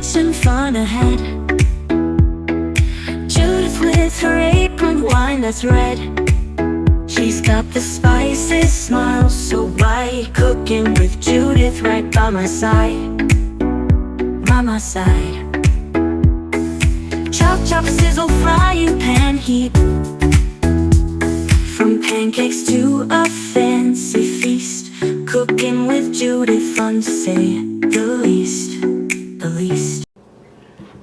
kitchen, fun ahead. Judith with her apron, wind that's red. She's got the spices, smile so bright. Cooking with Judith right by my side. By my side. Chop, chop, sizzle, frying pan heat. From pancakes to a fancy feast. Cooking with Judith, fun to say the least. The least.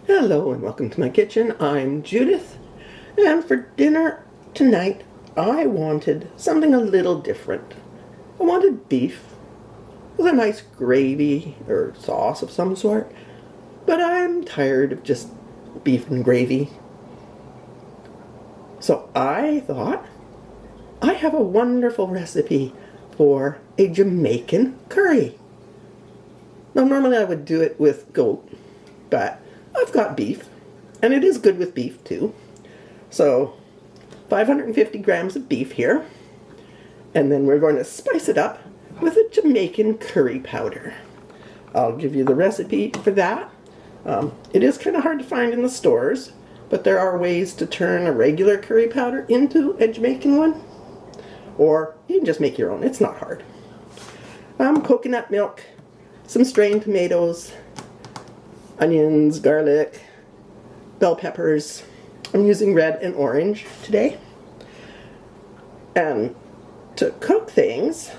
Hello and welcome to my kitchen. I'm Judith, and for dinner tonight I wanted something a little different. I wanted beef with a nice gravy or sauce of some sort, but I'm tired of just beef and gravy. So I thought I have a wonderful recipe for a Jamaican curry. Now normally I would do it with goat, but I've got beef, and it is good with beef too. So 550 grams of beef here, and then we're going to spice it up with a Jamaican curry powder. I'll give you the recipe for that. It is kind of hard to find in the stores, but there are ways to turn a regular curry powder into a Jamaican one, or you can just make your own. It's not hard. Coconut milk, some strained tomatoes, onions, garlic, bell peppers. I'm using red and orange today. And to cook things,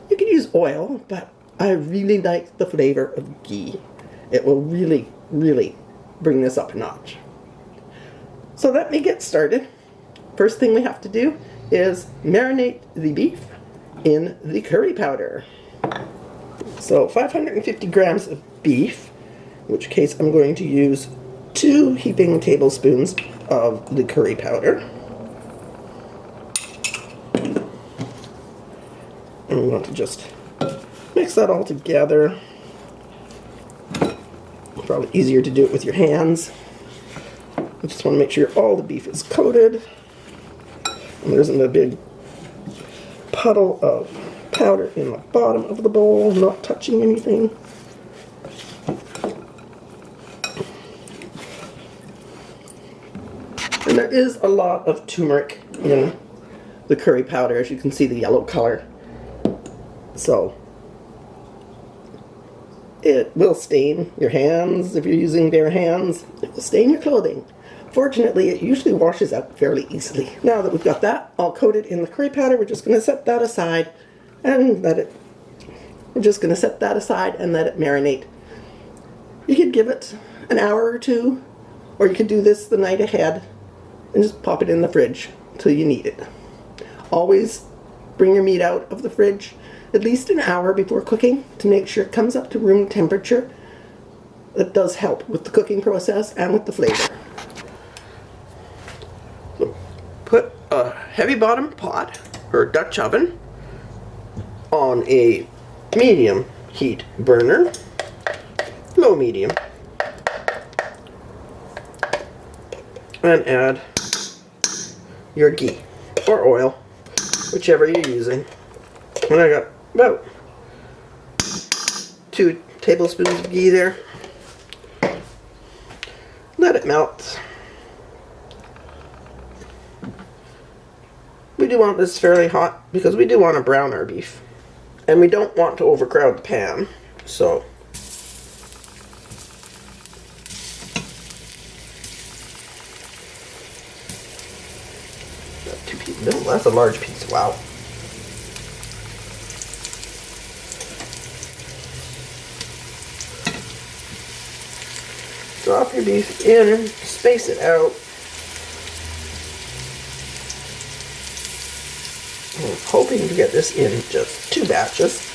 you can use oil, but I really like the flavor of ghee. It will really, really bring this up a notch. So let me get started. First thing we have to do is marinate the beef in the curry powder. So 550 grams of beef, in which case I'm going to use 2 heaping tablespoons of the curry powder. And we want to just mix that all together. Probably easier to do it with your hands. You just want to make sure all the beef is coated and there isn't a big puddle of powder in the bottom of the bowl, not touching anything. And there is a lot of turmeric in the curry powder, as you can see the yellow color. So it will stain your hands if you're using bare hands. It will stain your clothing. Fortunately, it usually washes out fairly easily. Now that we've got that all coated in the curry powder, we're just going to set that aside and let it marinate. You could give it an hour or two, or you could do this the night ahead and just pop it in the fridge till you need it. Always bring your meat out of the fridge at least an hour before cooking to make sure it comes up to room temperature. That does help with the cooking process and with the flavor. So put a heavy bottom pot or Dutch oven on a medium heat burner, low medium, and add your ghee or oil, whichever you're using. And I got about 2 tablespoons of ghee there. Let it melt. We do want this fairly hot because we do want to brown our beef. And we don't want to overcrowd the pan. So that's a large piece. Wow. Drop your beef in, space it out. I'm hoping to get this in just 2 batches.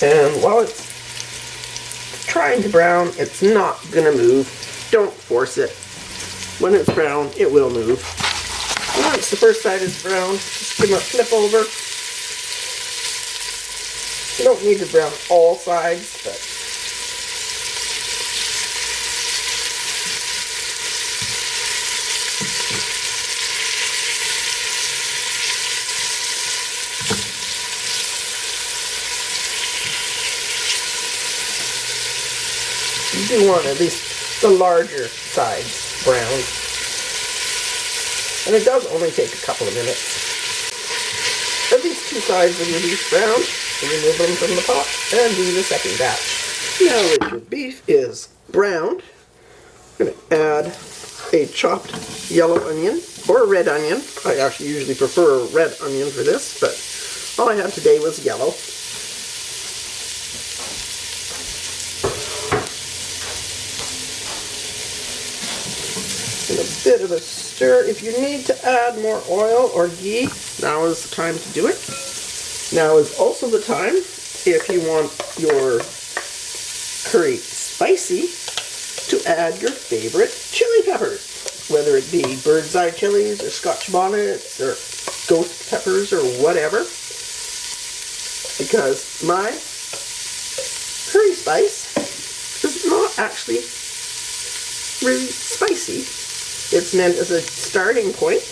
And while it's trying to brown, it's not gonna move. Don't force it. When it's brown, it will move. Once the first side is brown, just give it a flip over. You don't need to brown all sides, but do want at least the larger sides browned. And it does only take a couple of minutes. At least 2 sides of your beef browned, remove them from the pot and do the second batch. Now that your beef is browned, I'm going to add a chopped yellow onion or a red onion. I actually usually prefer a red onion for this, but all I had today was yellow. And a bit of a stir. If you need to add more oil or ghee, now is the time to do it. Now is also the time, if you want your curry spicy, to add your favorite chili peppers, whether it be bird's eye chilies or Scotch bonnets or ghost peppers or whatever, because my curry spice is not actually really spicy. It's meant as a starting point,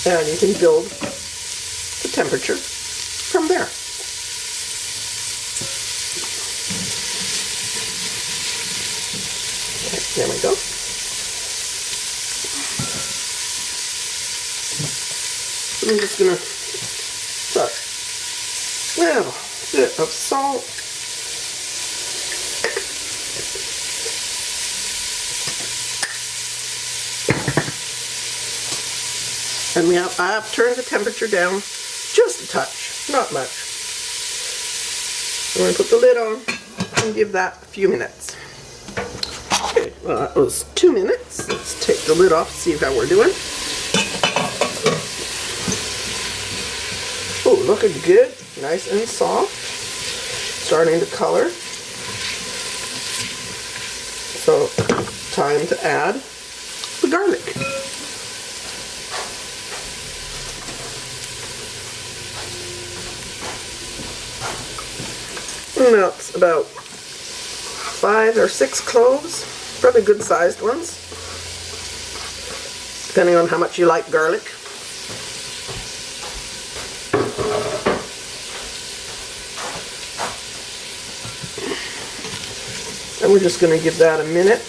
and you can build the temperature from there. There we go. I'm just going to put a little bit of salt. And I have turned the temperature down just a touch, not much. I'm going to put the lid on and give that a few minutes. Okay, well, that was 2 minutes. Let's take the lid off and see how we're doing. Oh, looking good. Nice and soft. Starting to color. So, time to add the garlic. And that's about 5 or 6 cloves. Probably good sized ones, depending on how much you like garlic. And we're just going to give that a minute.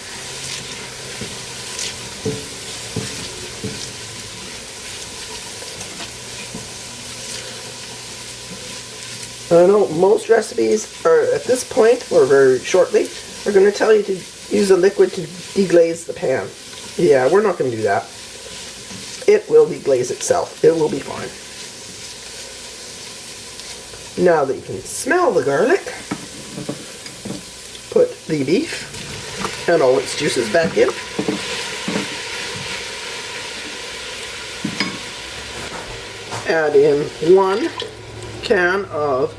I know most recipes are at this point, or very shortly, are going to tell you to use a liquid to deglaze the pan. Yeah, we're not going to do that. It will deglaze itself. It will be fine. Now that you can smell the garlic, put the beef and all its juices back in. Add in 1 can of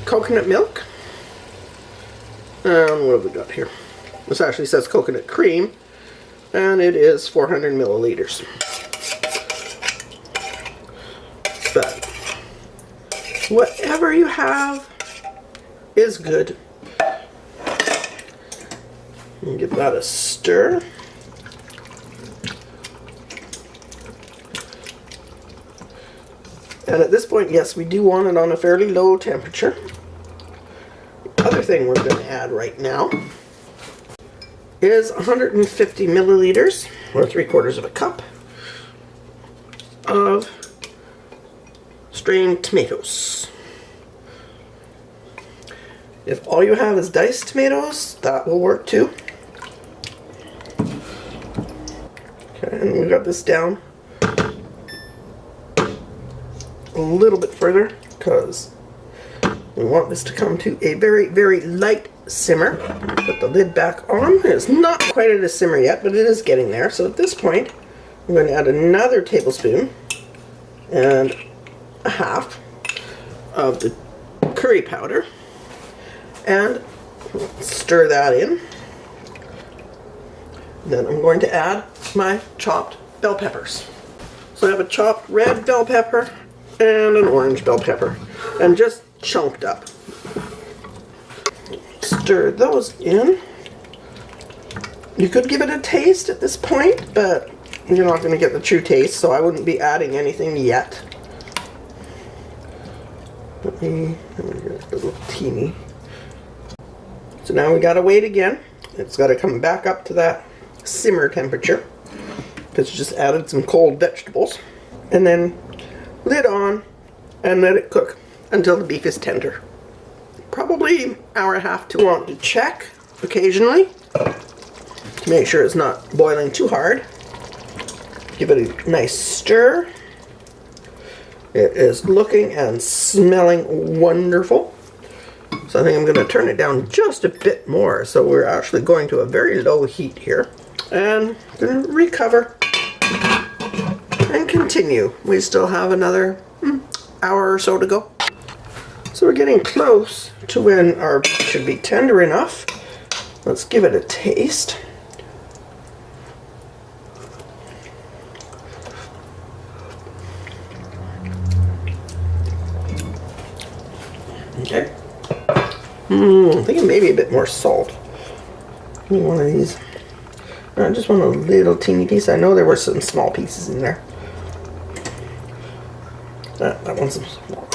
coconut milk. And what have we got here? This actually says coconut cream, and it is 400 milliliters. But whatever you have is good. And give that a stir. And at this point, yes, we do want it on a fairly low temperature. The other thing we're going to add right now is 150 milliliters, or 3/4 of a cup, of strained tomatoes. If all you have is diced tomatoes, that will work too. Okay, and we've got this down a little bit further because we want this to come to a very, very light simmer. Put the lid back on. It's not quite at a simmer yet, but it is getting there. So at this point, I'm going to add another tablespoon and a half of the curry powder and stir that in. Then I'm going to add my chopped bell peppers. So I have a chopped red bell pepper and an orange bell pepper, and just chunked up. Stir those in. You could give it a taste at this point, but you're not going to get the true taste, so I wouldn't be adding anything yet. Let me get a little teeny So now we gotta wait again. It's gotta come back up to that simmer temperature because you just added some cold vegetables. And then lid on and let it cook until the beef is tender. Probably an hour and a half to want to check occasionally to make sure it's not boiling too hard. Give it a nice stir. It is looking and smelling wonderful. So I think I'm going to turn it down just a bit more. So we're actually going to a very low heat here. And I'm going to recover and continue. We still have another hour or so to go. So we're getting close to when our beef should be tender enough. Let's give it a taste. Okay. I'm thinking maybe a bit more salt. Give me one of these. I just want a little teeny piece. I know there were some small pieces in there. That one's some small.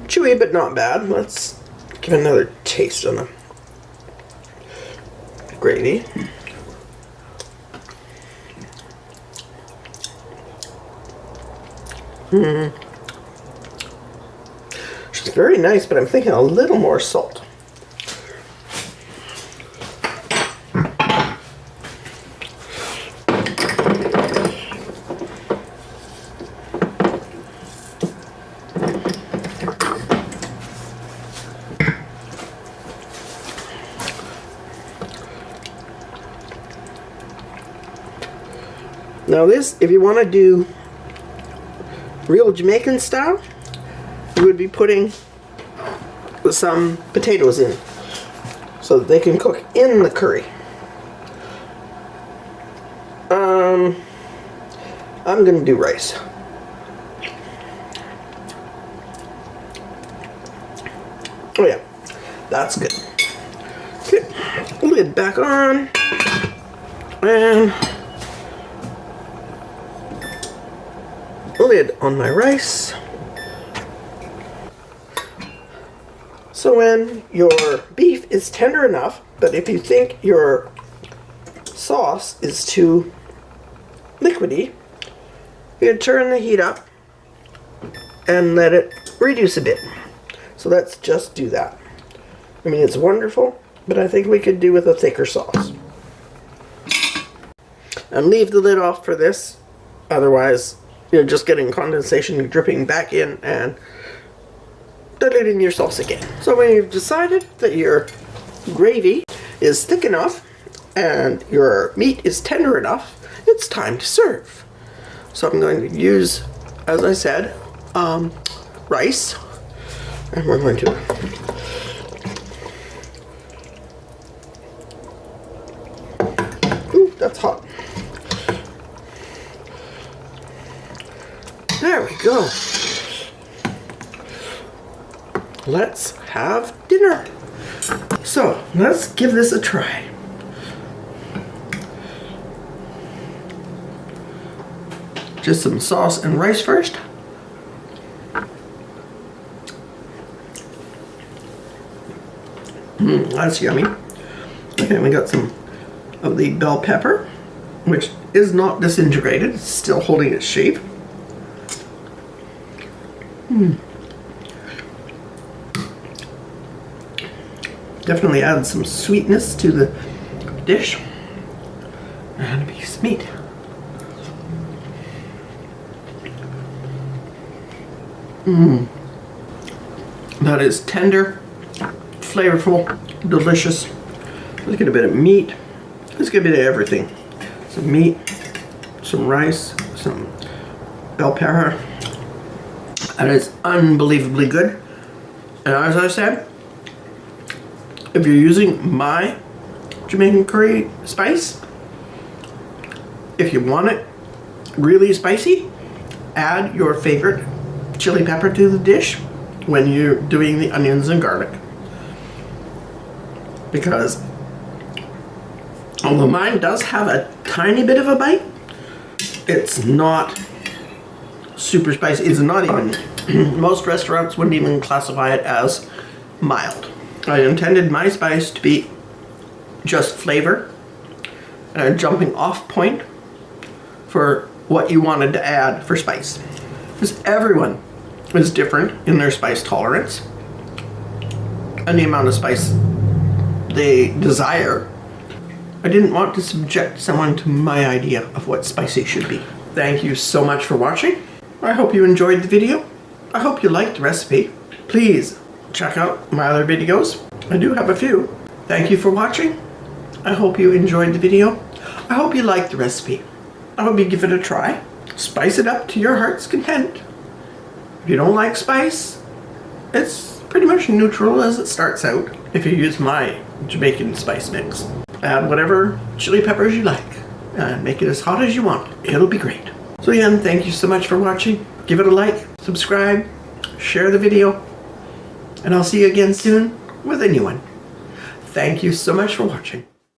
Chewy, but not bad. Let's give it another taste on the gravy. It's very nice, but I'm thinking a little more salt. Now this, if you want to do real Jamaican style, you would be putting some potatoes in so that they can cook in the curry. I'm going to do rice. Oh yeah, that's good. Okay, lid back on, and lid on my rice. So when your beef is tender enough, but if you think your sauce is too liquidy, you can turn the heat up and let it reduce a bit. So let's just do that. I mean, it's wonderful, but I think we could do with a thicker sauce. And leave the lid off for this, otherwise you're just getting condensation dripping back in and diluting your sauce again. So when you've decided that your gravy is thick enough and your meat is tender enough, it's time to serve. So I'm going to use, as I said, rice, and we're going to ooh, that's hot. There we go. Let's have dinner. So let's give this a try. Just some sauce and rice first. That's yummy. Okay, we got some of the bell pepper, which is not disintegrated, it's still holding its shape. Definitely add some sweetness to the dish. And a piece of meat. That is tender, flavorful, delicious. Let's get a bit of meat. Let's get a bit of everything. Some meat, some rice, some bell pepper. That is unbelievably good. And as I said, if you're using my Jamaican curry spice, if you want it really spicy, add your favorite chili pepper to the dish when you're doing the onions and garlic. because although mine does have a tiny bit of a bite, it's not super spicy. It's not even, most restaurants wouldn't even classify it as mild. I intended my spice to be just flavor and a jumping off point for what you wanted to add for spice. Because everyone is different in their spice tolerance and the amount of spice they desire. I didn't want to subject someone to my idea of what spicy should be. Thank you so much for watching. I hope you enjoyed the video. I hope you liked the recipe. Please check out my other videos. I do have a few. Thank you for watching. I hope you enjoyed the video. I hope you liked the recipe. I hope you give it a try. Spice it up to your heart's content. If you don't like spice, it's pretty much neutral as it starts out if you use my Jamaican spice mix. Add whatever chili peppers you like and make it as hot as you want. It'll be great. So again, thank you so much for watching. Give it a like, subscribe, share the video, and I'll see you again soon with a new one. Thank you so much for watching.